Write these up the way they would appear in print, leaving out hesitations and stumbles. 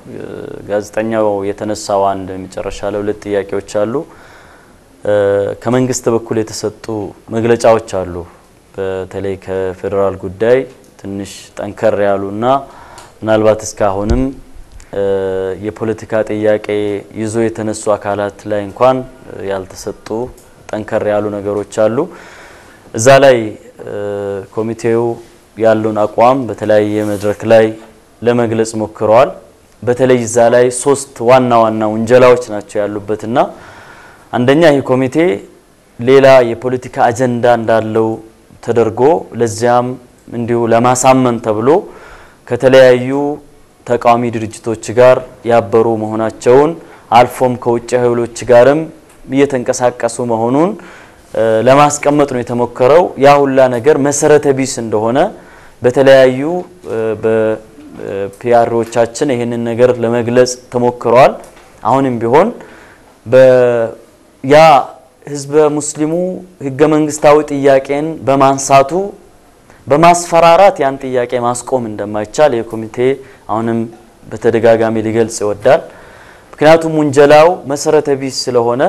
ከጋዜጠኛው የተነሳው አንድ መጨረሻ ለሁለት ጥያቄዎች አሉ ከመንግስት በኩል የተሰጡ መግለጫዎች አሉ በተለይ ከፌደራል ጉዳይ ትንሽ ጠንከር ያሉና ምናልባት እስካሁንም የፖለቲካ ጥያቄ ይዞ የተነሱ አካላት ላይ እንኳን ያልተሰጡ ጠንከር ያሉ ነገሮች አሉ እዛ ላይ ኮሚቴው ያለውን አቋም በተለያየ መድረክ ላይ ለመግለጽ ሞክረዋል በተለይ እዛ ላይ ሶስት ዋና ወንጀላዎች ናቸው ያሉበትና አንደኛ ይህ ኮሚቴ ሌላ የፖለቲካ አጀንዳ እንዳለው ተደርጎ ለዚያም እንዲሁ ለማሳመን ተብሎ ከተለያዩ ተቃዋሚ ድርጅቶች ጋር ያበሩ መሆናቸውን አልፎም ከውጭ ኃይሎች ጋርም እየተንቀሳቀሱ መሆኑን ለማስቀመጥ ነው የተሞከረው ያ ሁላ ነገር መሰረተ ቢስ እንደሆነ በተለያዩ በፒአርዎቻችን ይሄንን ነገር ለመግለጽ ተሞክሯል አሁንም ቢሆን ያ ህዝበ ሙስሊሙ ህገ መንግስታዊ ጥያቄን በማንሳቱ በማስፈራራት ያን ጥያቄ ማስቆም እንደማይቻል የኮሚቴ አሁንም በተደጋጋሚ ሊገልጽ ይወዳል ምክንያቱም ወንጀላው መሰረተ ቢስ ስለሆነ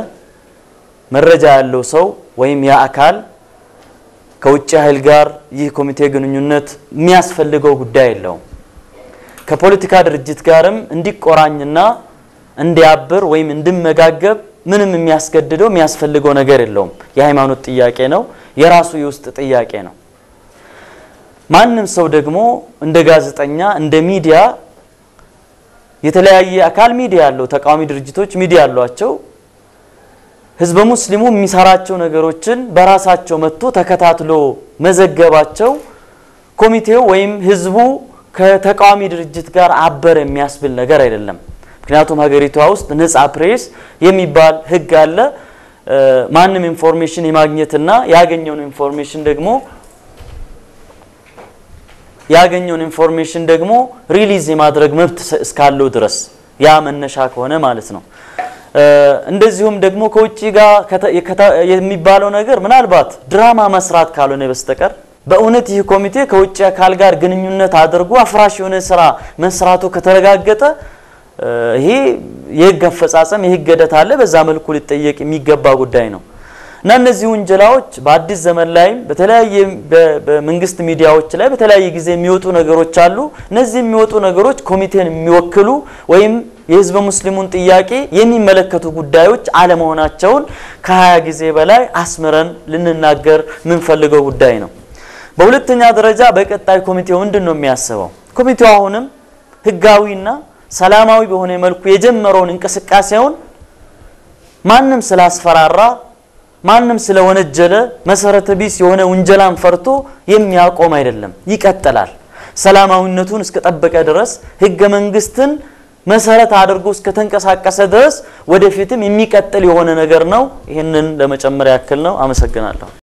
መረጃ ያለው ሰው ወይም ያ አካል ከውጭ ኃይል ጋር ይህ ኮሚቴ ግንኙነት የሚያስፈልገው ጉዳይ የለውም ከፖለቲካ ድርጅት ጋርም እንዲቆራኝና እንዲያብር ወይም እንድመጋገብ ምንም የሚያስፈልገው ነገር የለውም የሃይማኖት ጥያቄ ነው የራሱ የውስጥ ጥያቄ ነው ማንንም ሰው ደግሞ እንደ ጋዜጠኛ እንደ ሚዲያ የተለያየ አካል ሚዲያ ያለው ተቃዋሚ ድርጅቶች ሚዲያ ያሏቸው ህዝበ ሙስሊሙ የሚሰራቸው ነገሮችን በራሳቸው መጥቶ ተከታትሎ መዘገባቸው ኮሚቴው ወይም ህዝቡ ከተቃዋሚ ድርጅት ጋር አበረ የሚያስብል ነገር አይደለም ምክንያቱም ሀገሪቷ ውስጥ ነፃ ፕሬስ የሚባል ህግ አለ ማንንም ኢንፎርሜሽን የማግኘትና ያገኘውን ኢንፎርሜሽን ደግሞ ሪሊዝ የማድረግ መብት እስካለው ድረስ ያ መነሻ ከሆነ ማለት ነው እንደዚሁም ደግሞ ከውጪ ጋር የሚባለው ነገር ምናልባት ድራማ መስራት ካልሆነ በስተቀር በእውነት ይህ ኮሚቴ ከውጪ አካል ጋር ግንኙነት አድርጎ አፍራሽ የሆነ ስራ መስራቱ ከተረጋገጠ ይሄ የገፈጻጸም ይሄ ገደት አለ በዛ መልኩ ሊጠየቅ የሚገባ ጉዳይ ነው እና እነዚህ ወንጀላዎች በአዲስ ዘመን ላይ በተለያየ በመንግስት ሚዲያዎች ላይ በተለያየ ጊዜ የሚወጡ ነገሮች አሉ እነዚህ የሚወጡ ነገሮች ኮሚቴን የሚወክሉ ወይም የህዝብ ሙስሊሙን ጥያቄ የሚመለከቱ ጉዳዮች አለመሆናቸውን ከ20 ጊዜ በላይ አስመረን ልንናገር ምን ፈልገው ጉዳይ ነው በሁለተኛ ደረጃ በቀጣይ ኮሚቴው ምንድነው የሚያስበው ኮሚቴው አሁንም ህጋዊና ሰላማዊ በሆነ መልኩ የጀመረውን እንቅስቃሴውን ማንንም ስላስፈራራ ማንንም ስለወነጀለ መሰረተ ቢስ የሆነ ወንጀላን ፈርቶ የሚያቆም አይደለም ይቀጥላል ሰላማዊነቱን እስከ ተጠበቀ ድረስ ህገ መንግስትን መሰረት አድርጎ እስከ ተንቀሳቀሰ ድረስ ወደፊትም የሚቀጥል የሆነ ነገር ነው ይሄንን ለመጨመር ያክል ነው አመሰግናለሁ